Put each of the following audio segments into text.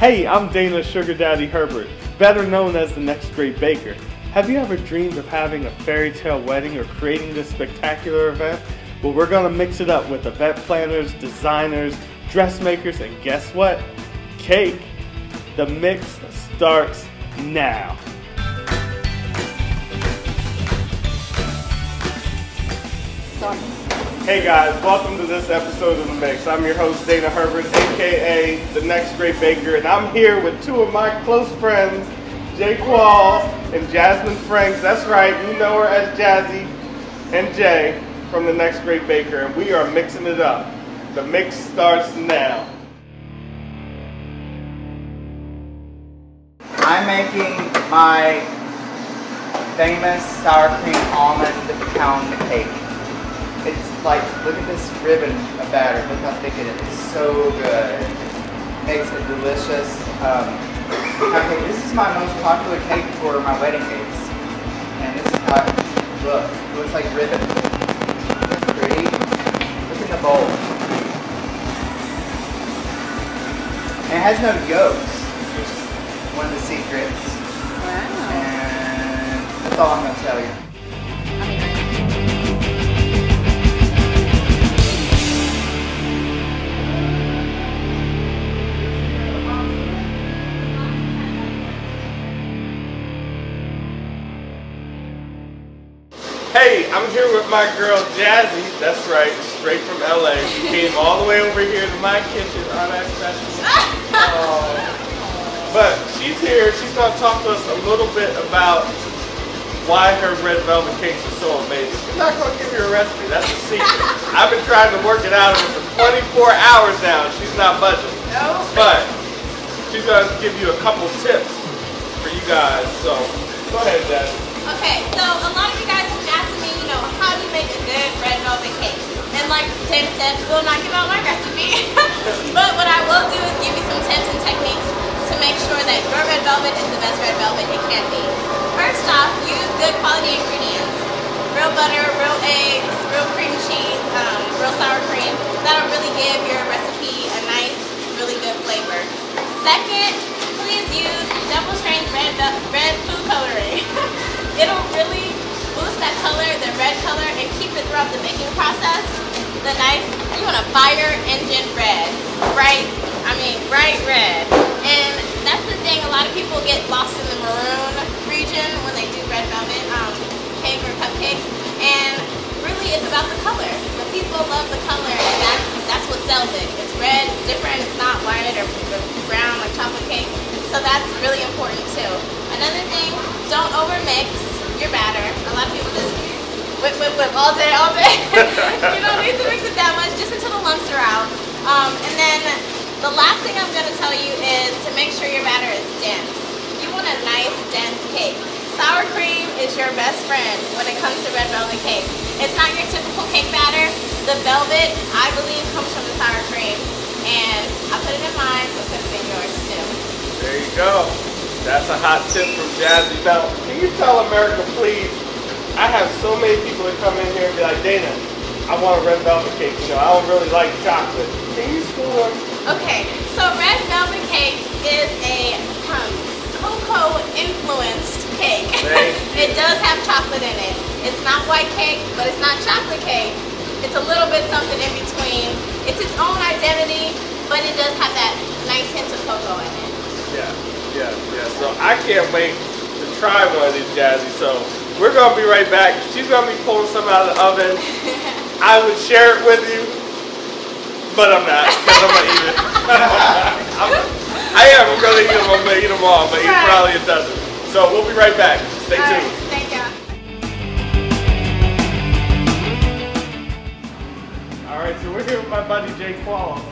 Hey, I'm Dana Sugar Daddy Herbert, better known as the next great baker. Have you ever dreamed of having a fairy tale wedding or creating this spectacular event? Well, we're gonna mix it up with event planners, designers, dressmakers, and guess what? Cake. The mix starts now. Hey guys, welcome to this episode of The Mix. I'm your host Dana Herbert, aka The Next Great Baker, and I'm here with two of my close friends, Jay Qualls and Jasmine Franks. That's right, you know her as Jazzy and Jay from The Next Great Baker, and we are mixing it up. The mix starts now. I'm making my famous sour cream almond pound cake. It's like, look at this ribbon of batter. Look how thick it is. It's so good. Makes a delicious pound cake. This is my most popular cake for my wedding cakes. And this is how it looks. It looks like ribbon. Pretty. Look at the bowl. And it has no yolks, which is one of the secrets. Wow. And that's all I'm going to tell you. Hey, I'm here with my girl Jazzy. That's right, straight from LA. She came all the way over here to my kitchen. Oh, that's special. But she's here. She's going to talk to us a little bit about why her red velvet cakes are so amazing. I'm not going to give you a recipe. That's a secret. I've been trying to work it out of her for 24 hours now. She's not budging. No. But she's going to give you a couple tips for you guys. So go ahead, Jazzy. Okay, so a lot of you guys have been asking me, how do you make a good red velvet cake? And like Dana said, will not give out my recipe. But what I will do is give you some tips and techniques to make sure that your red velvet is the best red velvet it can be. First off, use good quality ingredients. Real butter, real eggs, real cream cheese, real sour cream. That'll really give your recipe a nice, really good flavor. Second, please use double strength red food coloring. It'll really boost that color, the red color, and keep it throughout the baking process. The nice, you want a fire engine red. Bright red. And that's the thing, a lot of people get lost in the maroon region when they do red velvet cake or cupcakes. And really it's about the color. The people love the color, and that's what sells it. It's red, it's different, it's not white or brown like chocolate cake. So that's really important too. Another thing, don't overmix your batter. A lot of people just whip all day. You don't need to mix it that much, just until the lumps are out. And then the last thing I'm going to tell you is to make sure your batter is dense. You want a nice, dense cake. Sour cream is your best friend when it comes to red velvet cake. It's not your typical cake batter. The velvet, I believe, comes from the sour cream. And I put it in mine, so put it in yours too. There you go. That's a hot tip from Jazzy. Now, can you tell America, please? I have so many people that come in here and be like, Dana, I want a red velvet cake. I don't really like chocolate. Can you school them? Okay, so red velvet cake is a cocoa-influenced cake. It does have chocolate in it. It's not white cake, but it's not chocolate cake. It's a little bit something in between. It's its own identity, but it does have that nice hint of cocoa in it. Yeah. So I can't wait to try one of these, Jazzy. So we're going to be right back. She's going to be pulling some out of the oven. I would share it with you, but I'm not, because I'm going to eat it. I'm going to eat them. I'm going to eat them all, but eat probably a dozen. So we'll be right back. Stay tuned. Thank you. All right, so we're here with my buddy Jay Qualls.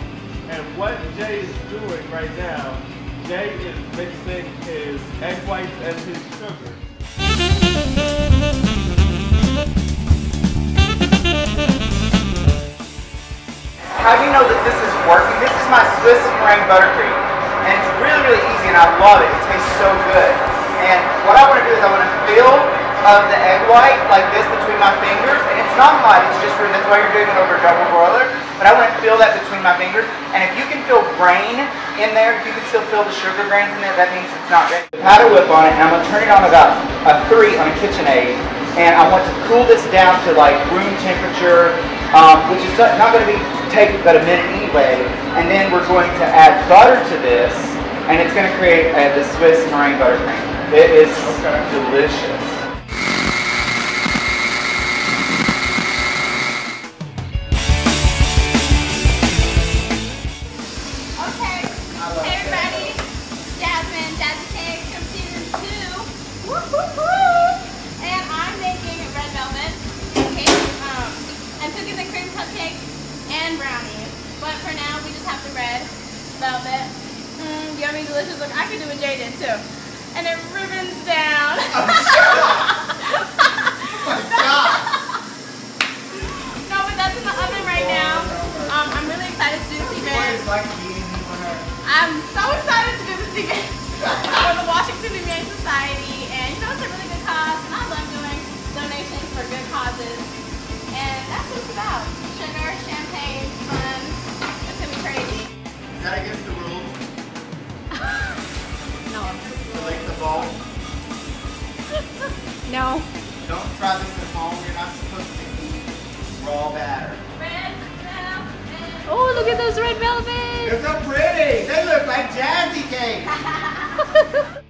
And what Jay is doing right now, Jay is mixing his egg whites and his sugar. How do you know that this is working? This is my Swiss meringue buttercream. And it's really, really easy, and I love it. It tastes so good. And what I want to do is I want to fill of the egg white like this between my fingers, and it's not hot, it's just room. That's why you're doing it over a double broiler. But I want to feel that between my fingers, and if you can feel grain in there, if you can still feel the sugar grains in there, that means it's not ready. Powder whip on it, and I'm going to turn it on about a 3 on a KitchenAid, and I want to cool this down to like room temperature, which is not going to take but a minute anyway. And then we're going to add butter to this, and it's going to create the Swiss meringue buttercream. It is delicious. Okay, hey everybody, Jasmine, Jazzy Cakes from season 2. Woo-hoo-hoo! And I'm making red velvet cakes. I'm cooking the cream cupcakes and brownies. But for now, we just have the red velvet. Yummy, delicious. Look, I can do what Jay did too. And it ribbons down. Oh, my God. No, but that's in the oven right now. I'm really excited to do this event. I'm so excited to do this event for the Washington Humane Society. And you know, it's a really good cause. And I love doing donations for good causes. And that's what it's about. Sugar, champagne, fun. It's going to be crazy. Is that against the rules? No. To lick the bowl? No. Don't try this at home. You're not supposed to eat raw batter. Red velvet. Oh, look at those red velvet! They're so pretty. They look like Jazzy cakes.